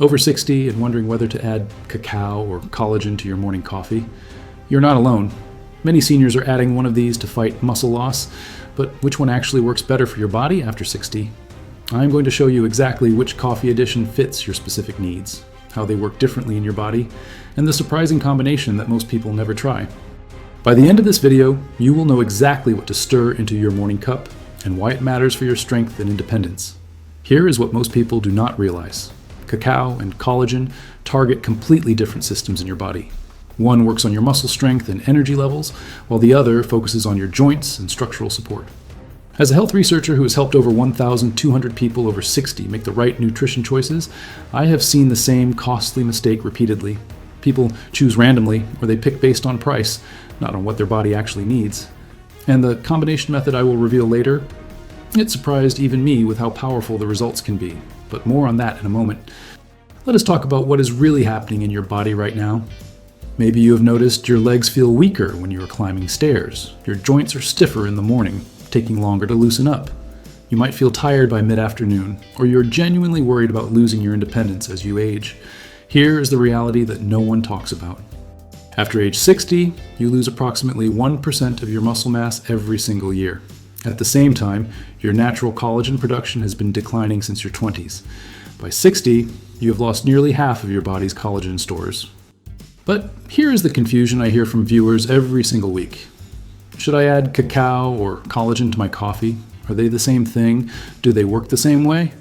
Over 60 and wondering whether to add cacao or collagen to your morning coffee? You're not alone. Many seniors are adding one of these to fight muscle loss, but which one actually works better for your body after 60? I'm going to show you exactly which coffee addition fits your specific needs, how they work differently in your body, and the surprising combination that most people never try. By the end of this video, you will know exactly what to stir into your morning cup and why it matters for your strength and independence. Here is what most people do not realize. Cacao and collagen target completely different systems in your body. One works on your muscle strength and energy levels, while the other focuses on your joints and structural support. As a health researcher who has helped over 1,200 people over 60 make the right nutrition choices, I have seen the same costly mistake repeatedly. People choose randomly, or they pick based on price, not on what their body actually needs. And the combination method I will reveal later, it surprised even me with how powerful the results can be. But more on that in a moment. Let us talk about what is really happening in your body right now. Maybe you have noticed your legs feel weaker when you are climbing stairs. Your joints are stiffer in the morning, taking longer to loosen up. You might feel tired by mid-afternoon, or you're genuinely worried about losing your independence as you age. Here is the reality that no one talks about. After age 60, you lose approximately 1% of your muscle mass every single year. At the same time, your natural collagen production has been declining since your 20s. By 60, you have lost nearly half of your body's collagen stores. But here is the confusion I hear from viewers every single week. Should I add cacao or collagen to my coffee? Are they the same thing? Do they work the same way?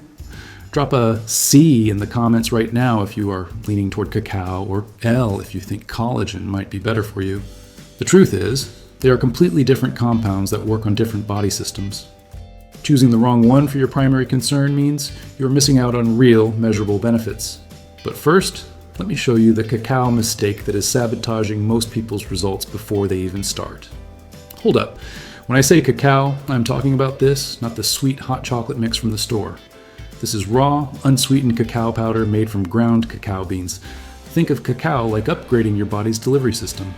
Drop a C in the comments right now if you are leaning toward cacao, or L if you think collagen might be better for you. The truth is, they are completely different compounds that work on different body systems. Choosing the wrong one for your primary concern means you're missing out on real, measurable benefits. But first, let me show you the cacao mistake that is sabotaging most people's results before they even start. Hold up. When I say cacao, I'm talking about this, not the sweet hot chocolate mix from the store. This is raw, unsweetened cacao powder made from ground cacao beans. Think of cacao like upgrading your body's delivery system.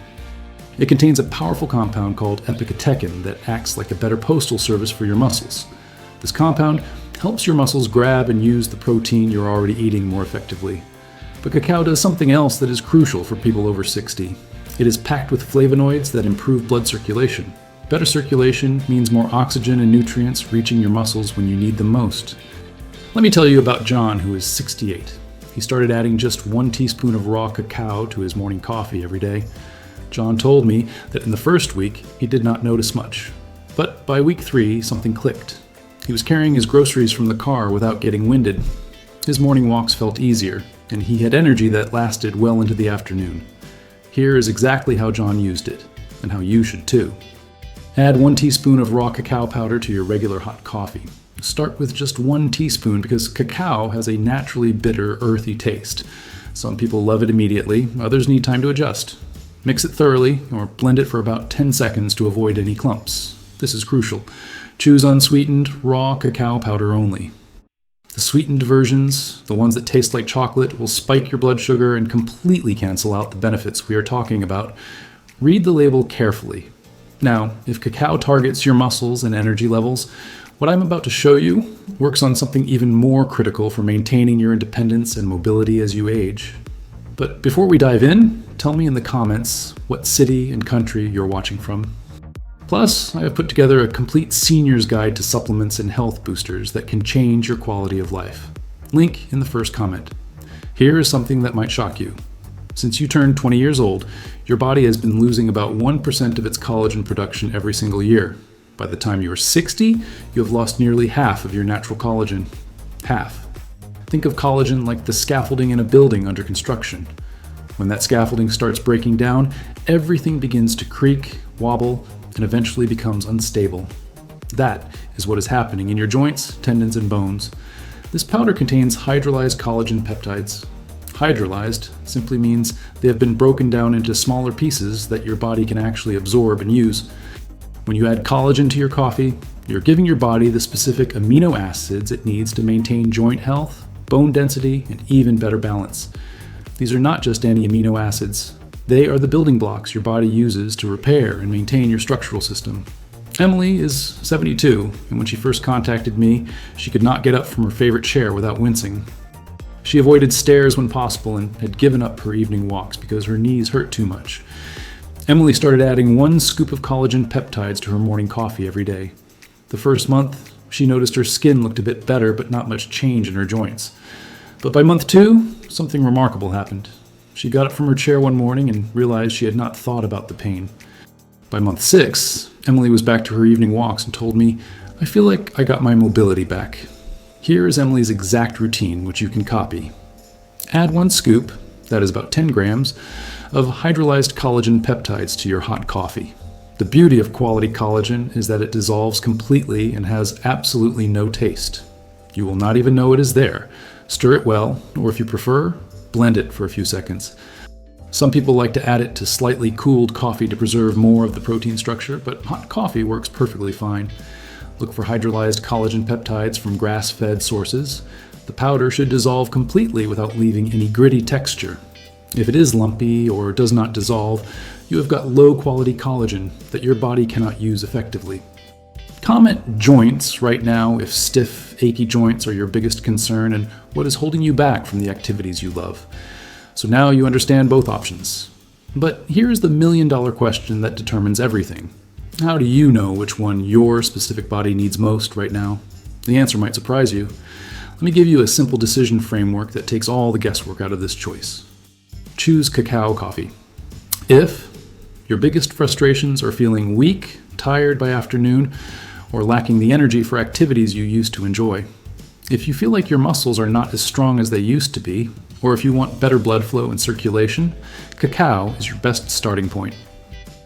It contains a powerful compound called epicatechin that acts like a better postal service for your muscles. This compound helps your muscles grab and use the protein you're already eating more effectively. But cacao does something else that is crucial for people over 60. It is packed with flavonoids that improve blood circulation. Better circulation means more oxygen and nutrients reaching your muscles when you need them most. Let me tell you about John, who is 68. He started adding just 1 teaspoon of raw cacao to his morning coffee every day. John told me that in the first week, he did not notice much. But by week 3, something clicked. He was carrying his groceries from the car without getting winded. His morning walks felt easier, and he had energy that lasted well into the afternoon. Here is exactly how John used it, and how you should too. Add 1 teaspoon of raw cacao powder to your regular hot coffee. Start with just 1 teaspoon because cacao has a naturally bitter, earthy taste. Some people love it immediately, others need time to adjust. Mix it thoroughly, or blend it for about 10 seconds to avoid any clumps. This is crucial. Choose unsweetened, raw cacao powder only. The sweetened versions, the ones that taste like chocolate, will spike your blood sugar and completely cancel out the benefits we are talking about. Read the label carefully. Now, if cacao targets your muscles and energy levels, what I'm about to show you works on something even more critical for maintaining your independence and mobility as you age. But before we dive in, tell me in the comments what city and country you're watching from. Plus, I have put together a complete senior's guide to supplements and health boosters that can change your quality of life. Link in the first comment. Here is something that might shock you. Since you turned 20 years old, your body has been losing about 1% of its collagen production every single year. By the time you are 60, you have lost nearly half of your natural collagen. Half. Think of collagen like the scaffolding in a building under construction. When that scaffolding starts breaking down, everything begins to creak, wobble, and eventually becomes unstable. That is what is happening in your joints, tendons, and bones. This powder contains hydrolyzed collagen peptides. Hydrolyzed simply means they have been broken down into smaller pieces that your body can actually absorb and use. When you add collagen to your coffee, you're giving your body the specific amino acids it needs to maintain joint health, bone density, and even better balance. These are not just any amino acids. They are the building blocks your body uses to repair and maintain your structural system. Emily is 72, and when she first contacted me, she could not get up from her favorite chair without wincing. She avoided stairs when possible and had given up her evening walks because her knees hurt too much. Emily started adding 1 scoop of collagen peptides to her morning coffee every day. The first month, she noticed her skin looked a bit better, but not much change in her joints. But by month 2, something remarkable happened. She got up from her chair one morning and realized she had not thought about the pain. By month 6, Emily was back to her evening walks and told me, "I feel like I got my mobility back." Here is Emily's exact routine, which you can copy. Add 1 scoop, that is about 10 grams, of hydrolyzed collagen peptides to your hot coffee. The beauty of quality collagen is that it dissolves completely and has absolutely no taste. You will not even know it is there. Stir it well, or if you prefer, blend it for a few seconds. Some people like to add it to slightly cooled coffee to preserve more of the protein structure, but hot coffee works perfectly fine. Look for hydrolyzed collagen peptides from grass-fed sources. The powder should dissolve completely without leaving any gritty texture. If it is lumpy or does not dissolve, you have got low-quality collagen that your body cannot use effectively. Comment joints right now if stiff, achy joints are your biggest concern and what is holding you back from the activities you love. So now you understand both options. But here's the million-dollar question that determines everything. How do you know which one your specific body needs most right now? The answer might surprise you. Let me give you a simple decision framework that takes all the guesswork out of this choice. Choose cacao coffee. If your biggest frustrations are feeling weak, tired by afternoon, or lacking the energy for activities you used to enjoy. If you feel like your muscles are not as strong as they used to be, or if you want better blood flow and circulation, cacao is your best starting point.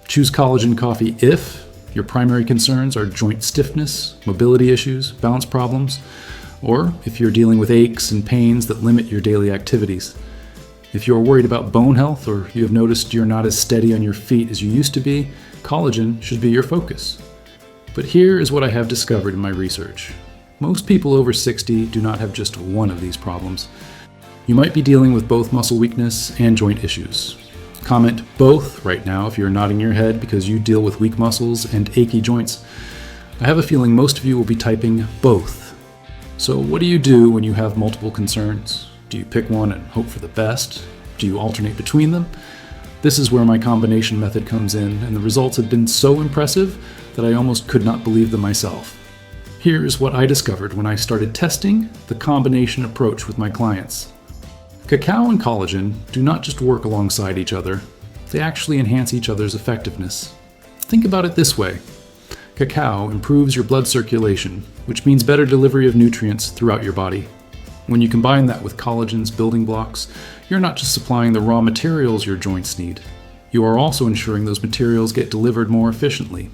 Choose collagen coffee if your primary concerns are joint stiffness, mobility issues, balance problems, or if you're dealing with aches and pains that limit your daily activities. If you're worried about bone health or you have noticed you're not as steady on your feet as you used to be, collagen should be your focus. But here is what I have discovered in my research. Most people over 60 do not have just one of these problems. You might be dealing with both muscle weakness and joint issues. Comment both right now if you're nodding your head because you deal with weak muscles and achy joints. I have a feeling most of you will be typing both. So what do you do when you have multiple concerns? Do you pick one and hope for the best? Do you alternate between them? This is where my combination method comes in, and the results have been so impressive that I almost could not believe them myself. Here's what I discovered when I started testing the combination approach with my clients. Cacao and collagen do not just work alongside each other, they actually enhance each other's effectiveness. Think about it this way. Cacao improves your blood circulation, which means better delivery of nutrients throughout your body. When you combine that with collagen's building blocks, you're not just supplying the raw materials your joints need. You are also ensuring those materials get delivered more efficiently.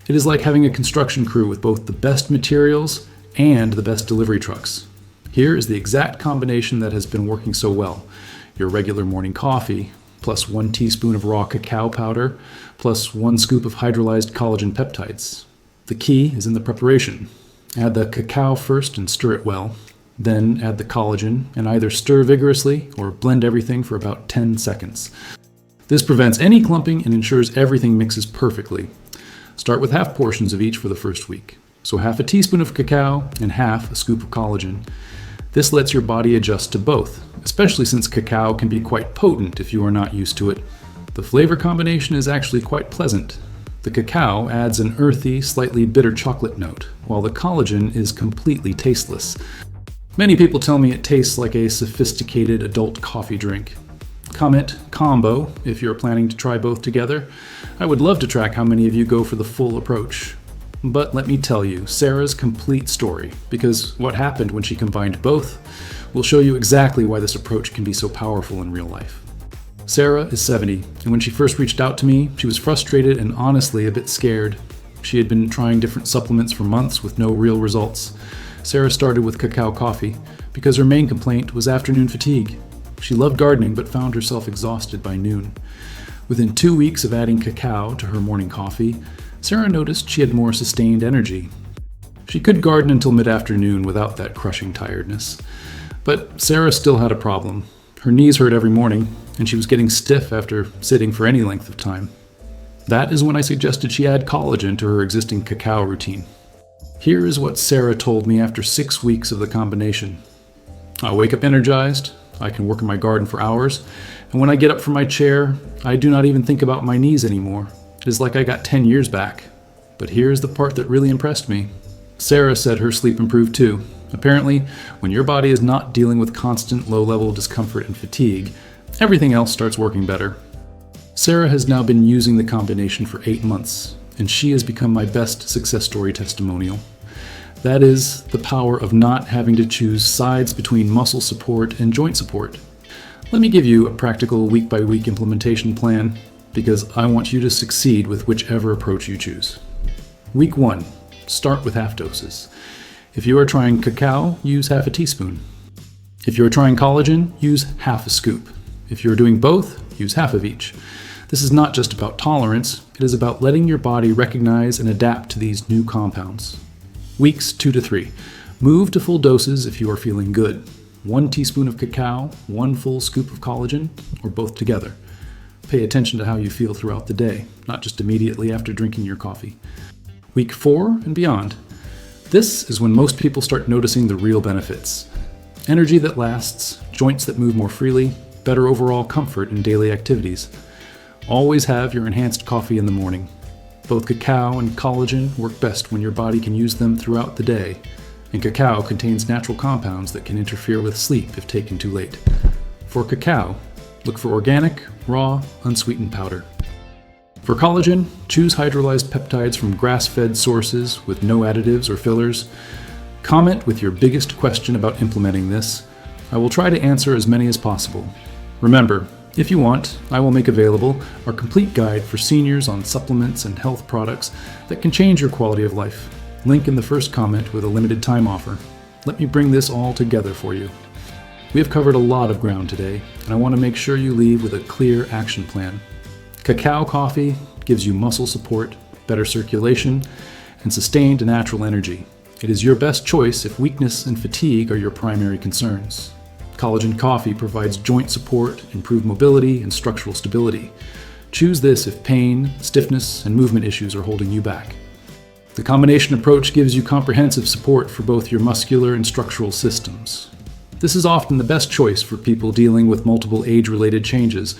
It is like having a construction crew with both the best materials and the best delivery trucks. Here is the exact combination that has been working so well. Your regular morning coffee, plus 1 teaspoon of raw cacao powder, plus 1 scoop of hydrolyzed collagen peptides. The key is in the preparation. Add the cacao first and stir it well. Then add the collagen and either stir vigorously or blend everything for about 10 seconds. This prevents any clumping and ensures everything mixes perfectly. Start with half portions of each for the first week. So half a teaspoon of cacao and half a scoop of collagen. This lets your body adjust to both, especially since cacao can be quite potent if you are not used to it. The flavor combination is actually quite pleasant. The cacao adds an earthy, slightly bitter chocolate note, while the collagen is completely tasteless. Many people tell me it tastes like a sophisticated adult coffee drink. Comment combo if you're planning to try both together. I would love to track how many of you go for the full approach. But let me tell you Sarah's complete story, because what happened when she combined both will show you exactly why this approach can be so powerful in real life. Sarah is 70, and when she first reached out to me, she was frustrated and honestly a bit scared. She had been trying different supplements for months with no real results. Sarah started with cacao coffee because her main complaint was afternoon fatigue. She loved gardening but found herself exhausted by noon. Within 2 weeks of adding cacao to her morning coffee, Sarah noticed she had more sustained energy. She could garden until mid-afternoon without that crushing tiredness. But Sarah still had a problem. Her knees hurt every morning, and she was getting stiff after sitting for any length of time. That is when I suggested she add collagen to her existing cacao routine. Here is what Sarah told me after 6 weeks of the combination. I wake up energized, I can work in my garden for hours, and when I get up from my chair, I do not even think about my knees anymore. It is like I got 10 years back. But here's the part that really impressed me. Sarah said her sleep improved too. Apparently, when your body is not dealing with constant low-level discomfort and fatigue, everything else starts working better. Sarah has now been using the combination for 8 months, and she has become my best success story testimonial. That is the power of not having to choose sides between muscle support and joint support. Let me give you a practical week-by-week implementation plan, because I want you to succeed with whichever approach you choose. Week 1, start with half doses. If you are trying cacao, use half a teaspoon. If you are trying collagen, use half a scoop. If you are doing both, use half of each. This is not just about tolerance, it is about letting your body recognize and adapt to these new compounds. Weeks 2 to 3. Move to full doses if you are feeling good. 1 teaspoon of cacao, 1 full scoop of collagen, or both together. Pay attention to how you feel throughout the day, not just immediately after drinking your coffee. Week 4 and beyond. This is when most people start noticing the real benefits. Energy that lasts, joints that move more freely, better overall comfort in daily activities. Always have your enhanced coffee in the morning. Both cacao and collagen work best when your body can use them throughout the day, and cacao contains natural compounds that can interfere with sleep if taken too late. For cacao, look for organic, raw, unsweetened powder. For collagen, choose hydrolyzed peptides from grass-fed sources with no additives or fillers. Comment with your biggest question about implementing this. I will try to answer as many as possible. Remember, if you want, I will make available our complete guide for seniors on supplements and health products that can change your quality of life. Link in the first comment with a limited time offer. Let me bring this all together for you. We have covered a lot of ground today, and I want to make sure you leave with a clear action plan. Cacao coffee gives you muscle support, better circulation, and sustained natural energy. It is your best choice if weakness and fatigue are your primary concerns. Collagen coffee provides joint support, improved mobility, and structural stability. Choose this if pain, stiffness, and movement issues are holding you back. The combination approach gives you comprehensive support for both your muscular and structural systems. This is often the best choice for people dealing with multiple age-related changes.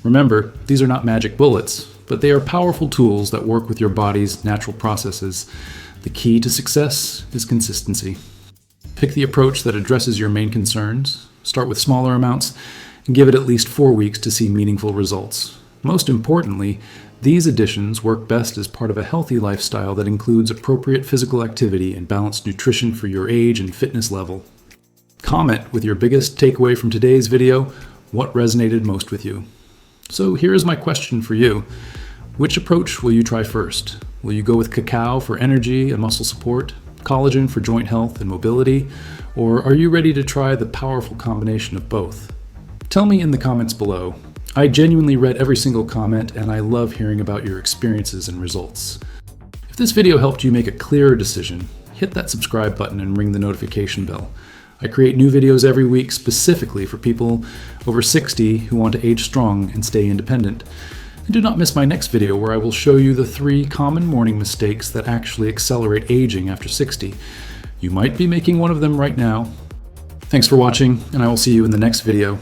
Remember, these are not magic bullets, but they are powerful tools that work with your body's natural processes. The key to success is consistency. Pick the approach that addresses your main concerns, start with smaller amounts, and give it at least 4 weeks to see meaningful results. Most importantly, these additions work best as part of a healthy lifestyle that includes appropriate physical activity and balanced nutrition for your age and fitness level. Comment with your biggest takeaway from today's video, what resonated most with you. So here is my question for you. Which approach will you try first? Will you go with cacao for energy and muscle support, collagen for joint health and mobility, or are you ready to try the powerful combination of both? Tell me in the comments below. I genuinely read every single comment and I love hearing about your experiences and results. If this video helped you make a clearer decision, hit that subscribe button and ring the notification bell. I create new videos every week specifically for people over 60 who want to age strong and stay independent. And do not miss my next video where I will show you the 3 common morning mistakes that actually accelerate aging after 60. You might be making one of them right now. Thanks for watching, and I will see you in the next video.